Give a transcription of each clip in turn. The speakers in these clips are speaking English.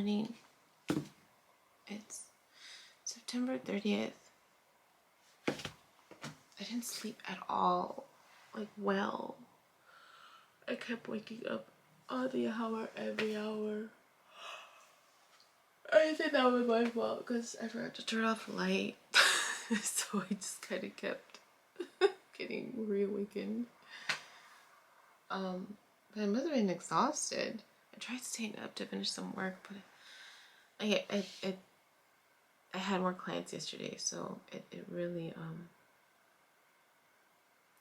morning. It's September 30th. I didn't sleep at all. Like, well. I kept waking up on the hour, every hour. I think that was my fault because I forgot to turn off the light. So I just kind of kept getting reawakened. But I must have been exhausted. I tried staying up to finish some work, but I had more clients yesterday, so it really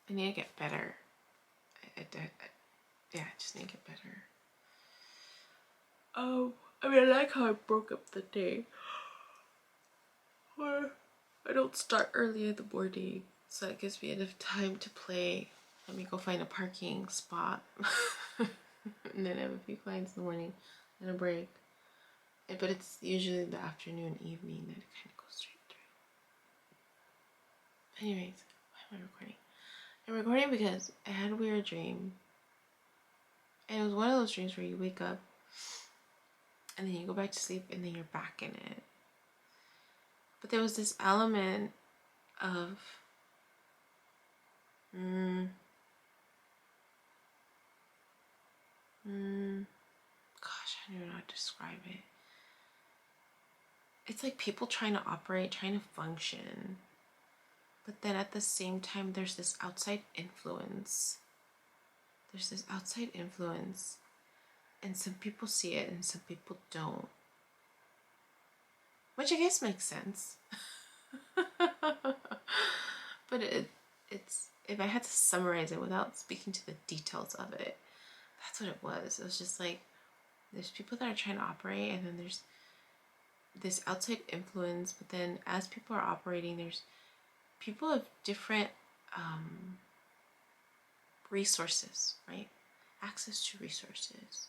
I need to get better. Yeah, I just need to get better. I mean, I like how I broke up the day. Or I don't start early in the morning, so it gives me enough time to play. Let me go find a parking spot. And then I have a few clients in the morning and a break. But it's usually the afternoon, evening that it kind of goes straight through. Anyways, why am I recording? I'm recording because I had a weird dream. And it was one of those dreams where you wake up and then you go back to sleep and then you're back in it. But there was this element of gosh, I don't know how to describe it. It's like people trying to operate, trying to function. But then at the same time, there's this outside influence. And some people see it and some people don't. Which I guess makes sense. But it's if I had to summarize it without speaking to the details of it, that's what it was. It was just like, there's people that are trying to operate, and then there's this outside influence, but then as people are operating, there's people of different resources, right? Access to resources.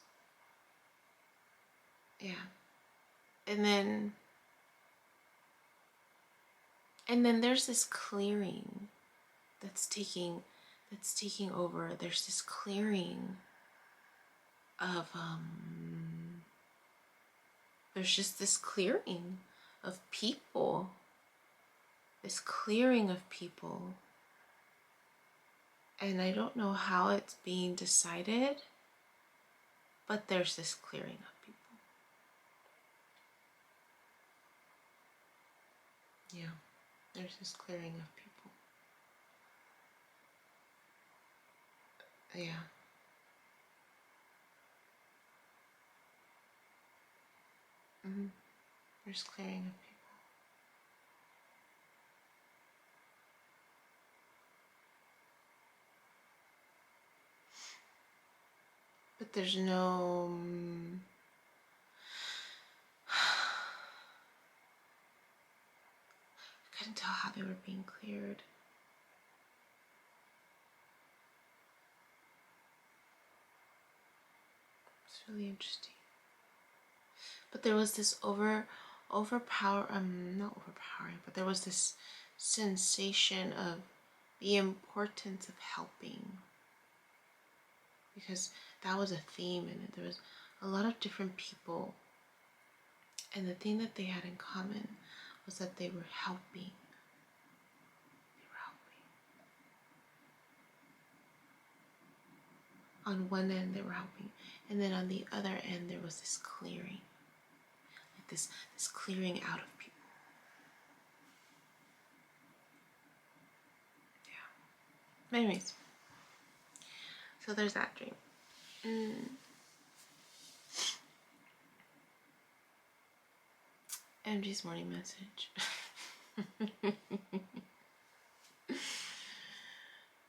Yeah. And then there's this clearing that's taking over. There's this clearing of there's just this clearing of people. This clearing of people. And I don't know how it's being decided, but there's this clearing of people. Yeah, there's this clearing of people. Yeah. There's clearing of people. But there's no I couldn't tell how they were being cleared. It's really interesting. But there was this not overpowering, but there was this sensation of the importance of helping. Because that was a theme in it. There was a lot of different people. And the thing that they had in common was that they were helping. On one end, they were helping. And then on the other end, there was this clearing. Like this clearing out of people. Yeah. Anyways. So there's that dream. MG's morning message.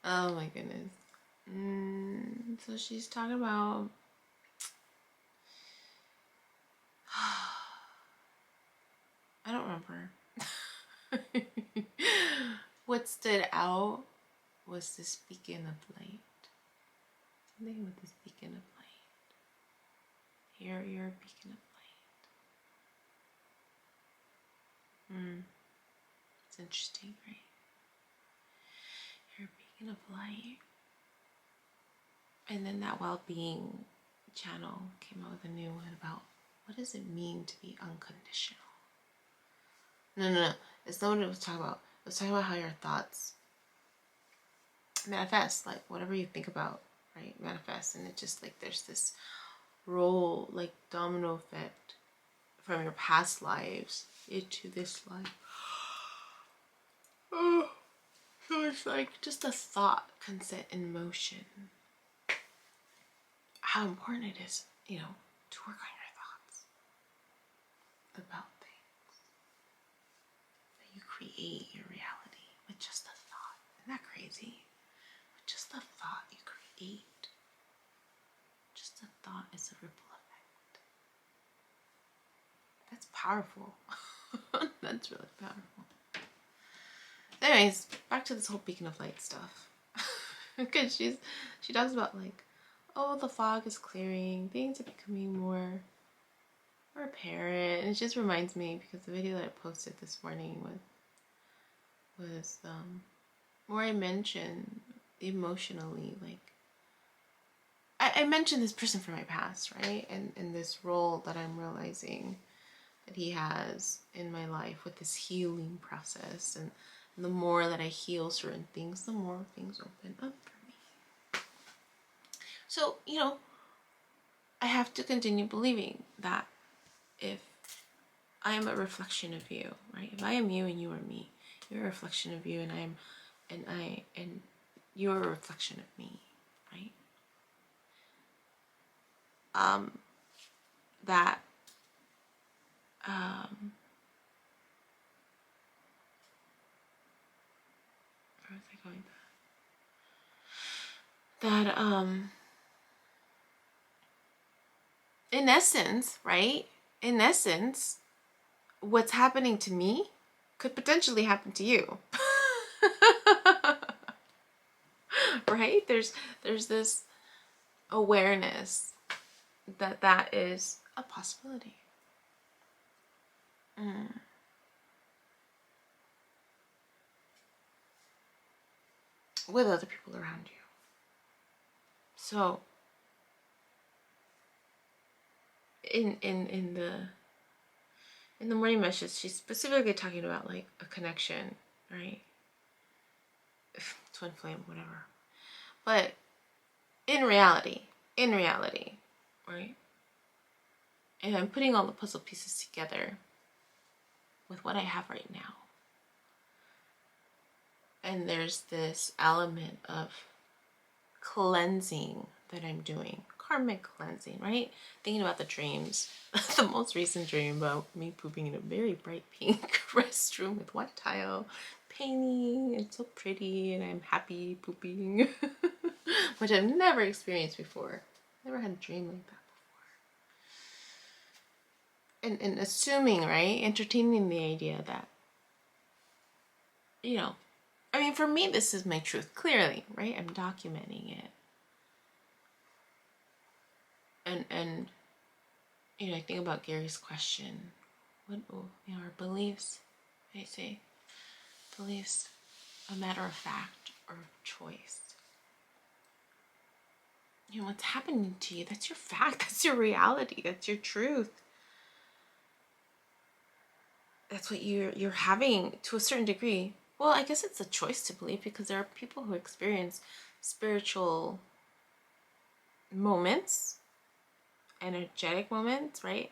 Oh my goodness. So she's talking about I don't remember. What stood out was this beacon of light. Something with this beacon of light. You're a beacon of light. It's interesting, right? You're a beacon of light. And then that well-being channel came out with a new one about what does it mean to be unconditional? No. It's not what it was talking about. It was talking about how your thoughts manifest, like whatever you think about, right, manifest. And it just like there's this roll, like domino effect from your past lives into this life. Oh, so it's like just a thought can set in motion how important it is, to work on your thoughts about things. That you create your reality with just a thought. Isn't that crazy? With just a thought you create. Just a thought is a ripple effect. That's powerful. That's really powerful. Anyways, back to this whole beacon of light stuff. Because she talks about like, oh, the fog is clearing, things are becoming more apparent. And it just reminds me, because the video that I posted this morning was where I mentioned emotionally, like I mentioned this person from my past, right? And this role that I'm realizing that he has in my life with this healing process. And the more that I heal certain things, the more things open up for me. So, I have to continue believing that if I am a reflection of you, right? If I am you and you are me, you're a reflection of you, and you're a reflection of me, right? That where was I going? That in essence, right? In essence, what's happening to me could potentially happen to you. Right? There's this awareness that is a possibility. With other people around you. So in the morning message, she's specifically talking about like a connection, right? Twin flame, whatever. But in reality, right? And I'm putting all the puzzle pieces together with what I have right now. And there's this element of cleansing that I'm doing. Karmic cleansing, right? Thinking about the dreams. The most recent dream about me pooping in a very bright pink restroom with white tile. Painting, it's so pretty, and I'm happy pooping. Which I've never experienced before. Never had a dream like that before. And assuming, right? Entertaining the idea that, I mean, for me, this is my truth, clearly, right? I'm documenting it. And I think about Gary's question. What, are beliefs, I say, beliefs a matter of fact or choice? What's happening to you, that's your fact, that's your reality, that's your truth. That's what you're having to a certain degree. Well, I guess it's a choice to believe, because there are people who experience spiritual moments, energetic moments, right?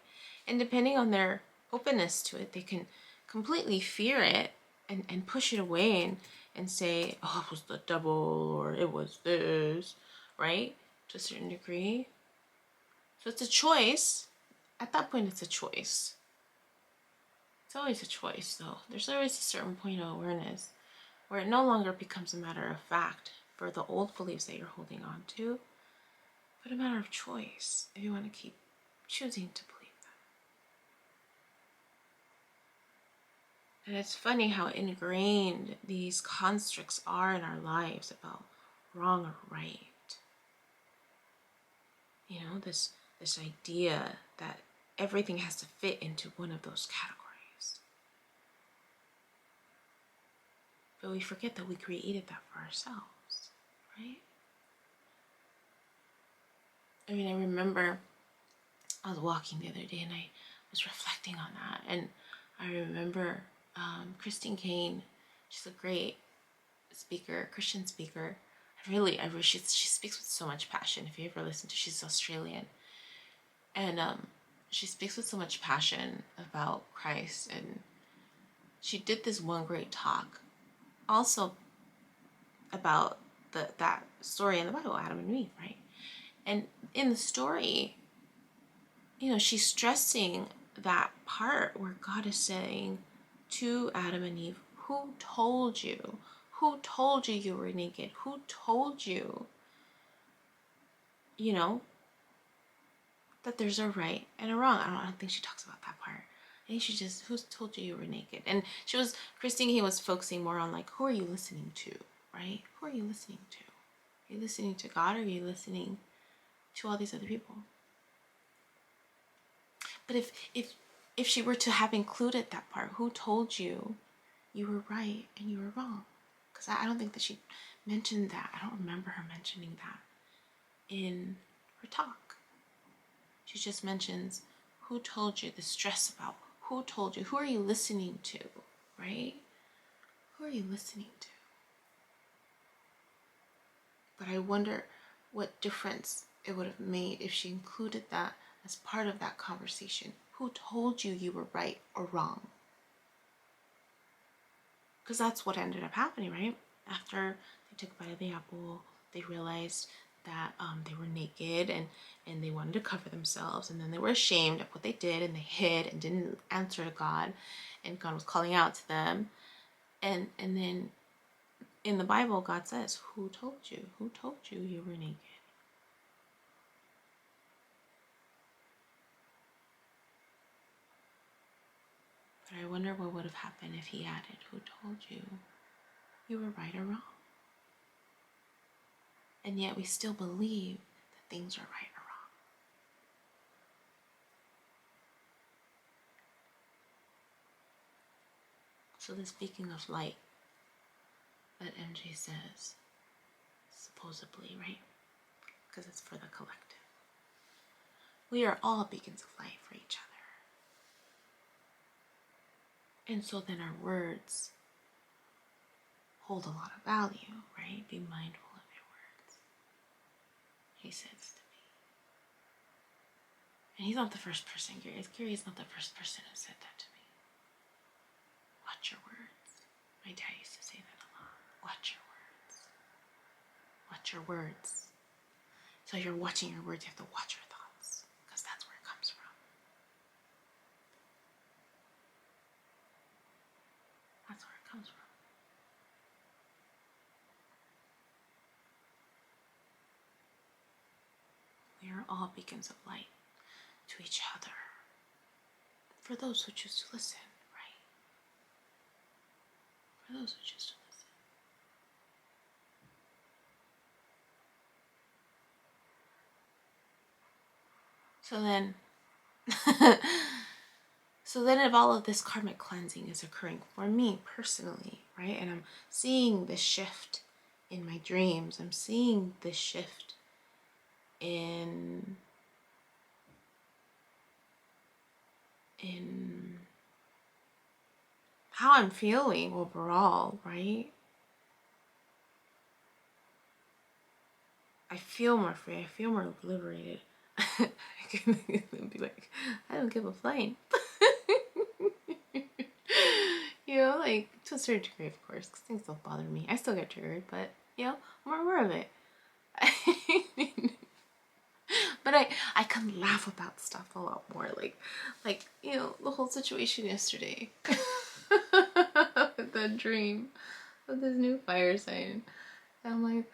And depending on their openness to it, they can completely fear it and push it away and say, oh, it was the devil, or it was this, right? To a certain degree. So it's a choice. At that point, it's a choice. It's always a choice, though. There's always a certain point of awareness where it no longer becomes a matter of fact for the old beliefs that you're holding on to, but a matter of choice if you want to keep choosing to believe them. And it's funny how ingrained these constructs are in our lives about wrong or right. This idea that everything has to fit into one of those categories. But we forget that we created that for ourselves, right? I mean, I remember I was walking the other day and I was reflecting on that, and I remember Christine Kane. She's a great speaker, Christian speaker. She speaks with so much passion. If you ever listen to, she's Australian, and she speaks with so much passion about Christ. And she did this one great talk, also about that story in the Bible, Adam and Eve, right? And in the story, she's stressing that part where God is saying to Adam and Eve, who told you? Who told you you were naked? Who told you, that there's a right and a wrong? I don't think she talks about that part. I think she just, who told you you were naked? And Christine, he was focusing more on like, who are you listening to, right? Who are you listening to? Are you listening to God, or are you listening to all these other people? But if she were to have included that part, who told you you were right and you were wrong? Because I don't think that she mentioned that. I don't remember her mentioning that in her talk. She just mentions, who told you, the stress about who told you, who are you listening to, right? Who are you listening to? But I wonder what difference it would have made if she included that as part of that conversation. Who told you you were right or wrong? Because that's what ended up happening, right? After they took a bite of the apple, they realized that they were naked, and they wanted to cover themselves, and then they were ashamed of what they did, and they hid and didn't answer to God, and God was calling out to them. And then in the Bible, God says, who told you? Who told you you were naked? But I wonder what would have happened if he added, who told you you were right or wrong? And yet we still believe that things are right or wrong. So the speaking of light that MJ says, supposedly, right? Because it's for the collective. We are all beacons of light for each other. And so then our words hold a lot of value, right? Be mindful of your words, he says to me. And he's not the first person, Gary is not the first person who said that to me. Watch your words. My dad used to say that a lot. Watch your words. Watch your words. So if you're watching your words, you have to watch your thoughts, because that's where it comes from. That's where it comes from. We are all beacons of light to each other, for those who choose to listen, right? For those who choose to listen. So then if all of this karmic cleansing is occurring for me personally, right? And I'm seeing this shift in my dreams. I'm seeing this shift in how I'm feeling overall, right? I feel more free. I feel more liberated. I can be like, I don't give a flame. Like, to a certain degree, of course, because things don't bother me. I still get triggered, but, I'm more aware of it. But I can laugh about stuff a lot more. Like the whole situation yesterday. With that dream of this new fire sign. And I'm like,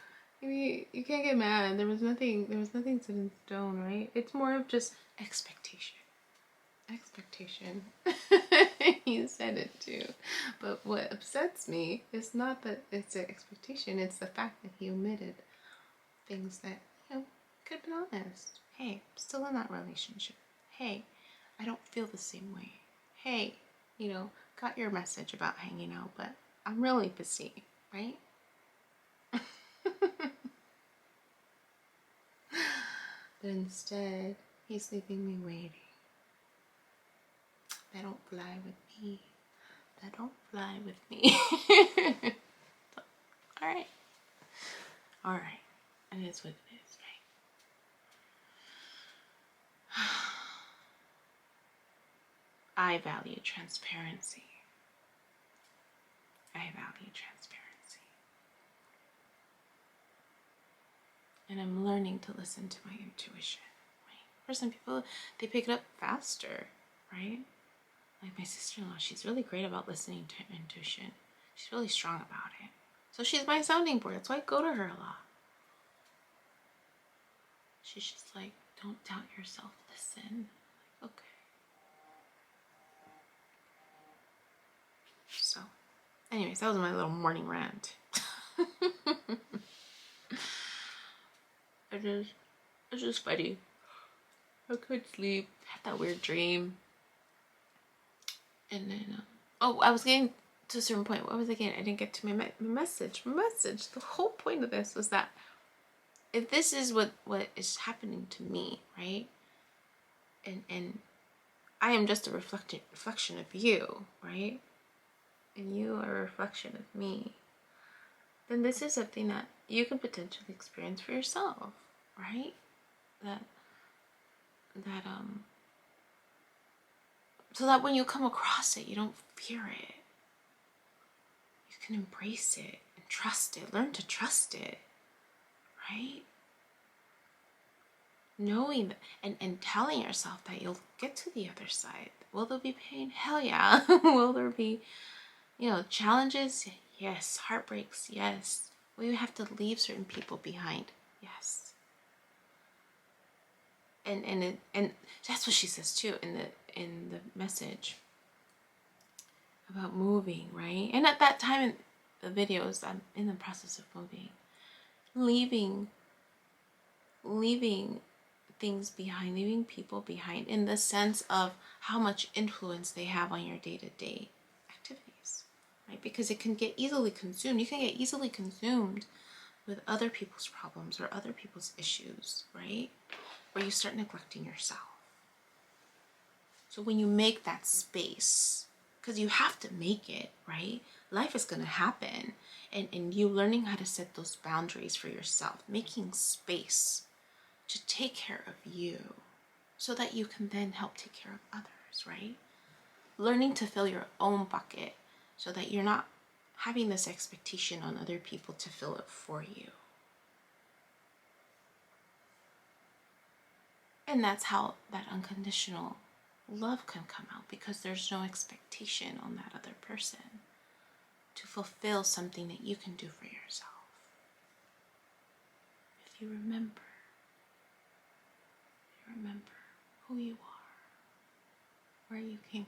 you can't get mad. There was nothing set in stone, right? It's more of just expectation. You said it too. But what upsets me is not that it's an expectation, it's the fact that he omitted things that, could have been honest. Hey, I'm still in that relationship. Hey, I don't feel the same way. Hey, got your message about hanging out, but I'm really busy, right? But instead, He's leaving me waiting. They don't fly with me. They don't fly with me. Alright. Alright. It is what it is, right? I value transparency. I value transparency. And I'm learning to listen to my intuition, right? For some people, they pick it up faster, right? Like my sister-in-law, she's really great about listening to her intuition. She's really strong about it. So she's my sounding board. That's why I go to her a lot. She's just like, don't doubt yourself, listen. Like, okay. So, anyways, that was my little morning rant. It's just funny. I couldn't sleep. Had that weird dream. And then, I was getting to a certain point. What was I getting? I didn't get to my message. My message. The whole point of this was that if this is what is happening to me, right? And I am just a reflection of you, right? And you are a reflection of me. Then this is something that you can potentially experience for yourself, right? So that when you come across it, you don't fear it. You can embrace it and trust it. Learn to trust it, right? Knowing that, and telling yourself that you'll get to the other side. Will there be pain? Hell yeah. Will there be, challenges? Yes. Heartbreaks? Yes. Will you have to leave certain people behind? Yes. And that's what she says too in the message about moving, right? And at that time in the videos, I'm in the process of moving, leaving things behind, leaving people behind, in the sense of how much influence they have on your day-to-day activities, right? Because it can get easily consumed. You can get easily consumed with other people's problems or other people's issues, right? Where you start neglecting yourself. So when you make that space, because you have to make it, right? Life is going to happen. And you learning how to set those boundaries for yourself, making space to take care of you so that you can then help take care of others, right? Learning to fill your own bucket so that you're not having this expectation on other people to fill it for you. And that's how that unconditional love can come out, because there's no expectation on that other person to fulfill something that you can do for yourself. If you remember who you are, where you came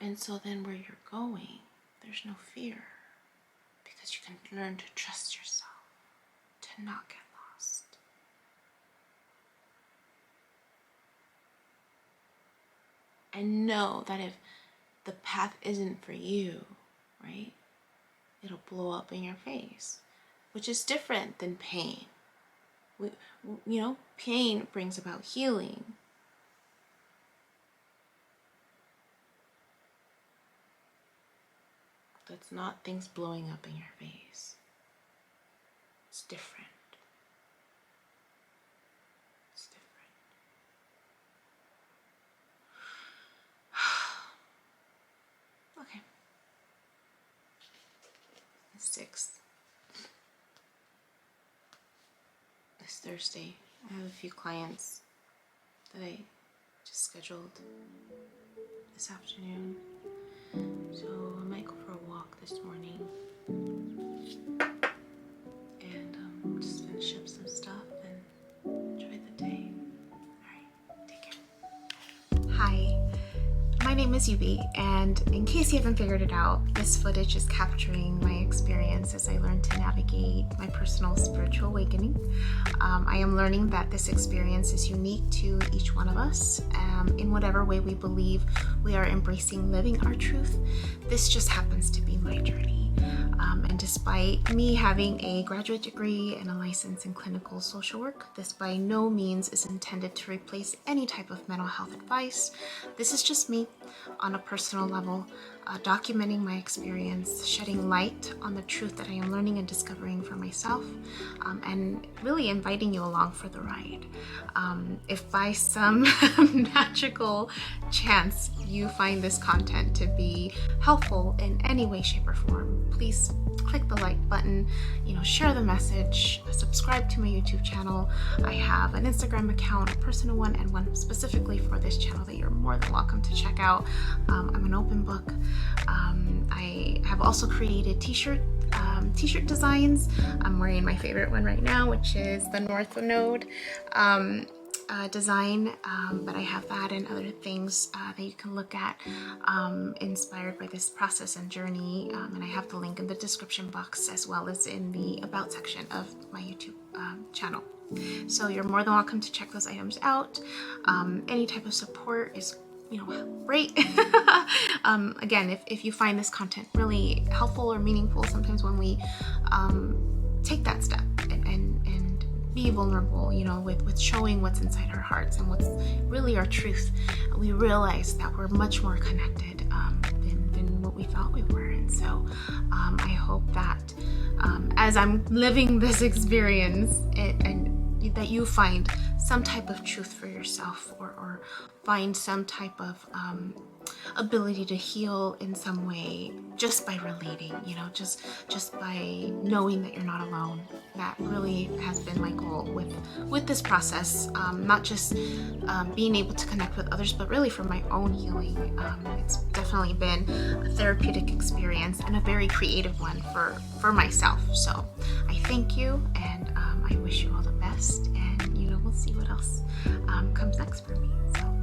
from. And so then where you're going, there's no fear, because you can learn to trust yourself, to not get lost. And know that if the path isn't for you, right, it'll blow up in your face, which is different than pain. Pain brings about healing. That's not things blowing up in your face. It's different. It's different. Okay. The 6th. This Thursday, I have a few clients that I just scheduled this afternoon. So I might go for a walk this morning and just finish up some stuff and enjoy the day. Alright, take care. Hi, my name is Yubi, and in case you haven't figured it out, this footage is capturing my experience as I learn to navigate my personal spiritual awakening. I am learning that this experience is unique to each one of us. In whatever way we believe we are embracing living our truth, this just happens to be my journey. And despite me having a graduate degree and a license in clinical social work, this by no means is intended to replace any type of mental health advice. This is just me on a personal level, documenting my experience, shedding light on the truth that I am learning and discovering for myself, and really inviting you along for the ride. If by some magical chance you find this content to be helpful in any way, shape, or form, please click the like button, share the message, subscribe to my YouTube channel. I have an Instagram account, a personal one, and one specifically for this channel that you're more than welcome to check out. I'm an open book. I have also created t-shirt designs. I'm wearing my favorite one right now, which is the North Node design, but I have that and other things that you can look at inspired by this process and journey, and I have the link in the description box as well as in the about section of my YouTube channel. So you're more than welcome to check those items out. Any type of support is great. Again, if you find this content really helpful or meaningful, sometimes when we take that step and be vulnerable, with showing what's inside our hearts and what's really our truth, we realize that we're much more connected than what we thought we were. And so I hope that as I'm living this experience, and that you find some type of truth for yourself, or find some type of ability to heal in some way just by relating, just by knowing that you're not alone. That really has been my goal with this process, not just being able to connect with others, but really for my own healing. It's definitely been a therapeutic experience and a very creative one for myself. So I thank you, and I wish you all the best, and we'll see what else comes next for me. So